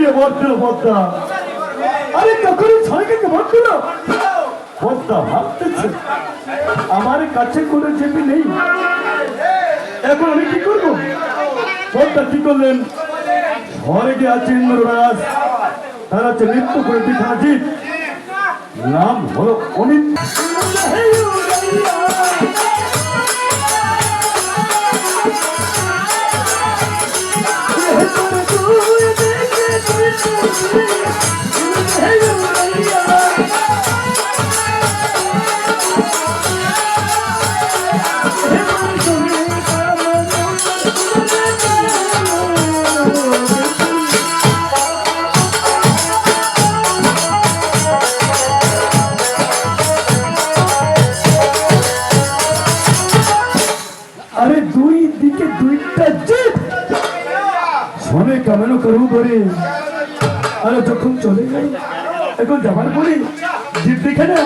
রে পদ্মা, আরে তখনই ছয়কে বলছিল পদ্মা ভাবতেছে আমার কাছে কোনো চেপি নেই, এখন আমি কি করবো? পদ্মা কি করলেন? স্বর্গে আছে ইন্দ্ররাজ, তার আছে নৃত্য করে পিঠাজিৎ, নাম হলো অমিত। अरे दुई दिके दुईटा जित শোনে কেমন করবো করে, আরে যখন চলে গেল এখন যাবার পরে জিত দেখে না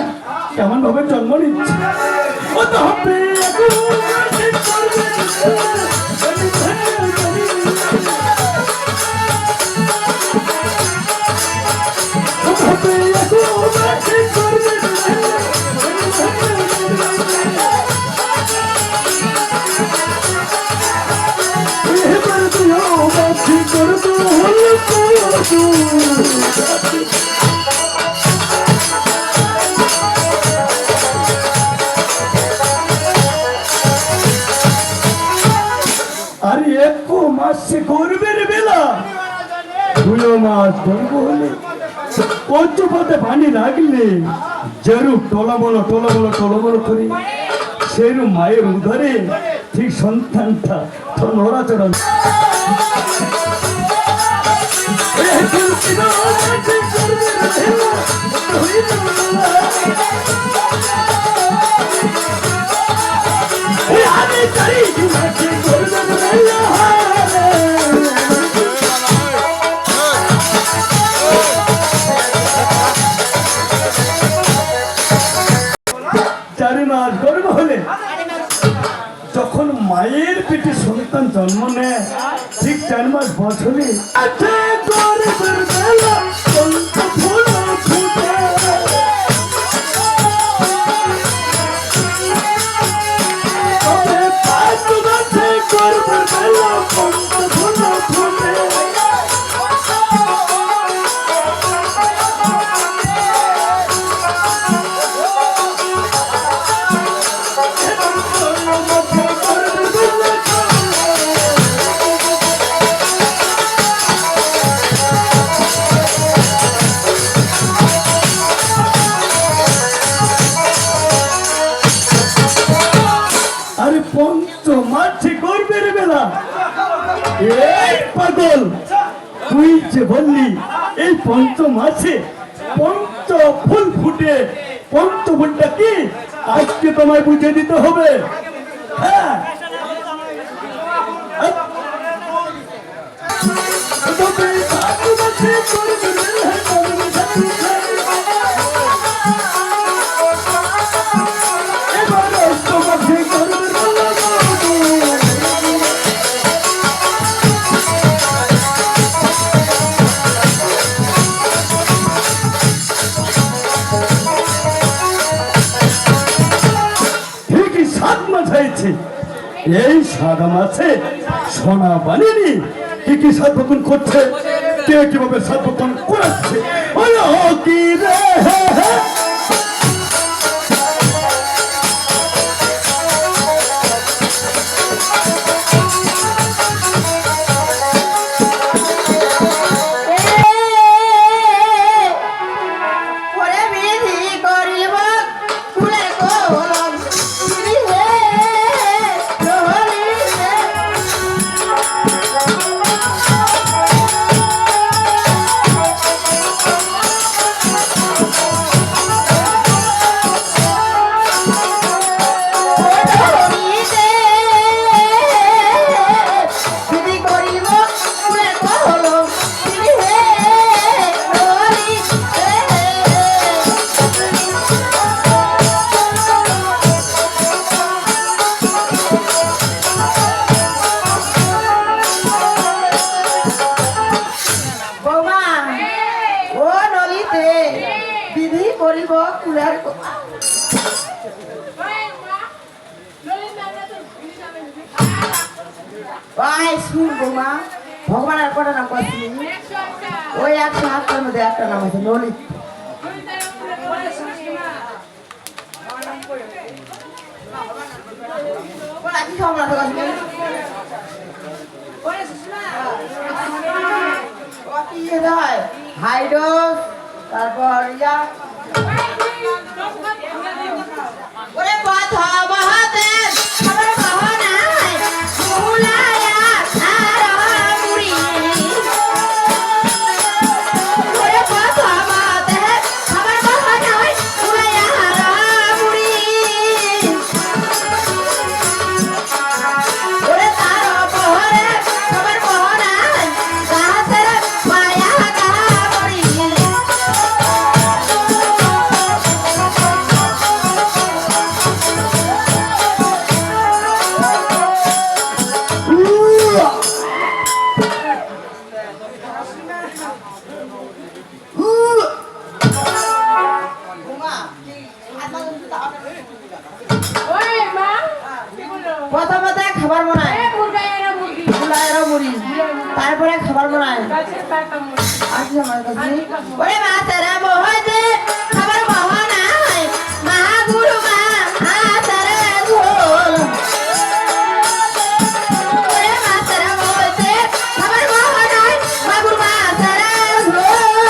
কেমন ভাবে জন্ম নিচ্ছে। ও তো হবে আরে এক মাসে করবে রে বেলা, 2 মাস করবো হলে পঞ্চপথে পানি লাগলে যেরূপ টলমলো করি সেরূপ মায়ের উদরে ঠিক সন্তানটা তো নড়াচড়া। যখন মায়ের পেটে সন্তান জন্ম নেয় ঠিক 4 মাস বছরে পাগল তুই যে বললি এই পঞ্চ মাসে পঞ্চ ফুল ফুটে, পঞ্চ ফুলটা কি আজকে তোমায় বুঝে দিতে হবে। হ্যাঁ এই 7 মাসে সোনা বানিয়ে কি কি সাধন করছে, কে কিভাবে সাধন করাচ্ছে কি রে। বিধি করিব কুলার ভাই শুনবো মা ভগবানের কটা নাম করছি ওই 108টার মধ্যে একটা নাম আছে ললিত কি খবর হাইডোস তারপর ইয়া ওরে কথা মহাদেব খবর মহানায় মুলায়া আরামুরি ওরে কথা মহাদেব খবর মহানায় মুলায়া আরামুরি ওরে তার বহরে খবর মহানায় গাছের মায়া গাবরি প্রথমতে খাবার বানায় মুড়ি তারপরে খাবার বানায় ওরে মাতারা মহাদে খাবার বানায় মহাগুরু মা আতারা ঝোল ওরে মাতারা মহাদে খাবার বানায় মহাগুরু মা আতারা ঝোল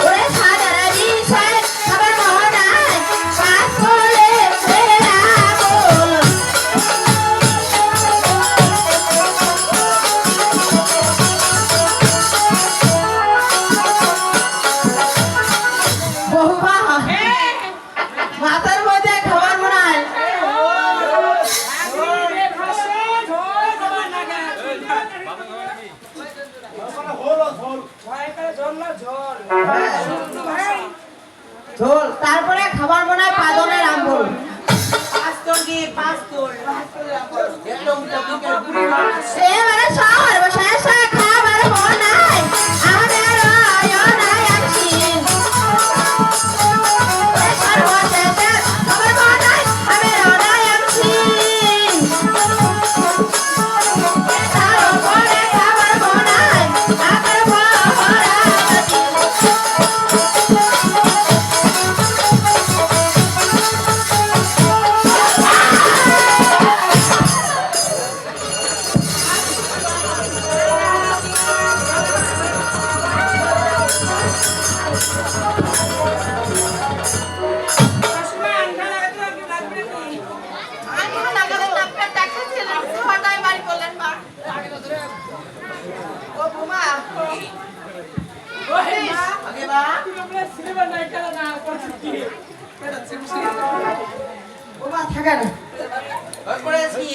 ওরে সাদারা দিশায় খাবার বানায় পাঁচ বলে ফেরা বল বহুবা মাথার মধ্যে খাবার বানায় ঝোল তারপরে খাবার বানায় পাদনের আম্বল এবারে শহর বসে খাবার বানায় আমাদের রয়নায় আছি সর্বশেষে খাবার বানায় আমি রয়নায় আছি তার উপরে খাবার বানায় আকার ভরাতি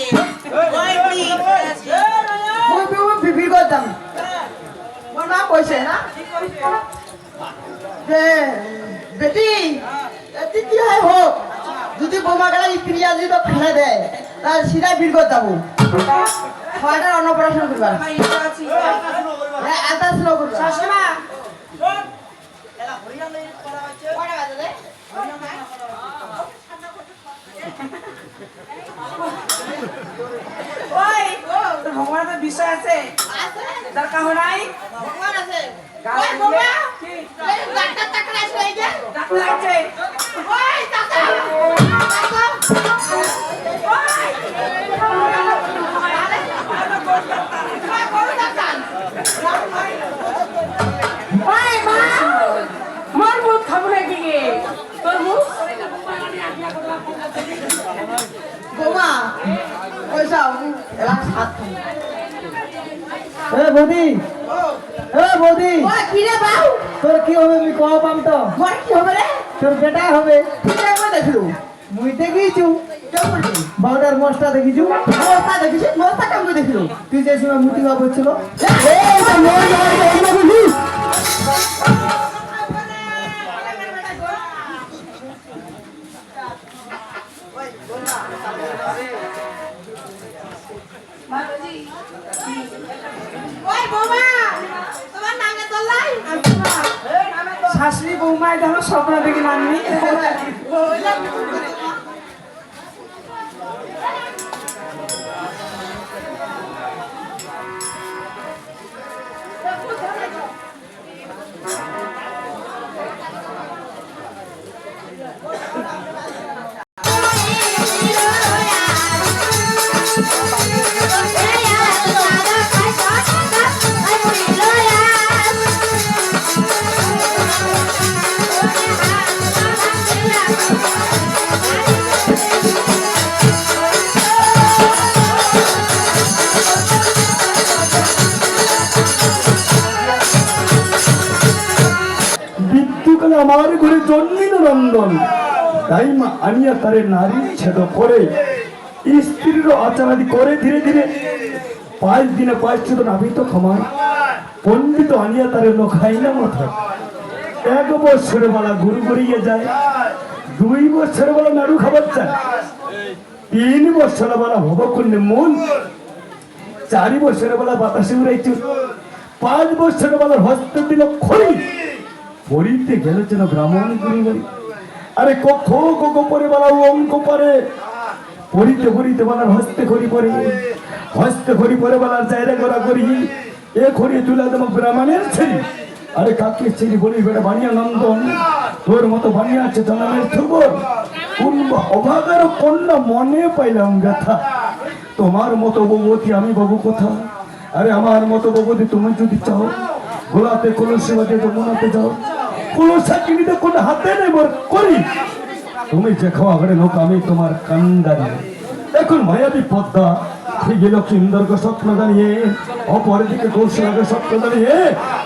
বিক্রি করতাম মোর মা কইছে না যে বেটি কি হয় হোক যদি বোমা গেলে স্ত্রী যদি তো ফেলে দেয় তার সিধা বিক্রি করতাম ছয়টার অন্নপ্রাশন করবার হ্যাঁ আধা স্লো করবার ভগবানের বিষয় আছে তার কাহ নাই ভগবান আছে ডাক্তার আছে মোর মুখ খাবো না দিকে তোর মুখ বোমা পয়সা এলাম সাত বৌদি বৌদি কি রে বাউ তোর কি হবে আমি কহ পাম তো মোর কি হবে রে তোর বেটা হবে তুই একবার দেখলু মুই দেখিছু কেউ বলছি বাউডার মশটা দেখিছু মোস্তা দেখিস মোস্তা কেমন দেখলু তুই যে সময় মুটি বাবু ছিল ওই বোমা তোমার নাঙ্গে চললাই শাশুড়ি বৌমায় দেখো স্বপ্ন দেখে নাননি মৃত্যুকালে আমার ঘরে জন্মিল নন্দন, তাই মা আনিয়া তারে নারী ছেদ করে স্ত্রীর আচারাদি করে ধীরে ধীরে 5 দিনে 5 ছেদ নাভিত ক্ষমায় পণ্ডিত আনিয়া তারে লোখাই না মাথা। 1 বছরের বেলা গুরু গড়িয়ে যায়, 2 বছরের বেলা নাড়ু খাবার চায়, 3 বছরের বেলা ভবকুণ্ডে মন, 4 বছরের বেলা বাতাসে উড়াইছে, 5 বছরের বেলা হস্তে দিল খড়ি, পড়িতে গেল যেন ব্রাহ্মণ গুরু বাড়ি। আরে কক্ষ কক্ষ পরে বেলা অঙ্ক পরে, পড়িতে পড়িতে বেলার হস্তে খড়ি পরে, হস্তে খড়ি পরে বেলার জায়গা করা করি, এ খড়ি তুলে দেব ব্রাহ্মণের ছেলে। আরে কাকে ছেলে বলি বেটা বানিয়া নন্দন, তোর মতো বানিয়া আছে জনমের থুবর, কোন অভাগের কন্যা মনে পাইলাম ব্যথা, তোমার মতো বৌবতী আমি বাবু কোথা। আরে আমার মতো বৌবতী তুমি যদি চাও, গোলাতে কলসি বাজে যমুনাতে যাও, কলসা কিনিতে কোন হাতে নেই বর করি, তুমি যে খাওয়া ঘরে লোক আমি তোমার কান্দারি। এখন মায়াবী পদ্মা ঠিক লক্ষ্মী ইন্দরকে স্বপ্ন দাঁড়িয়ে, অপরের দিকে কৌশলকে স্বপ্ন দাঁড়িয়ে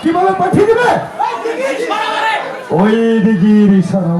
কিভাবে পাঠিয়ে দিবে ওই দিঘির ইশারা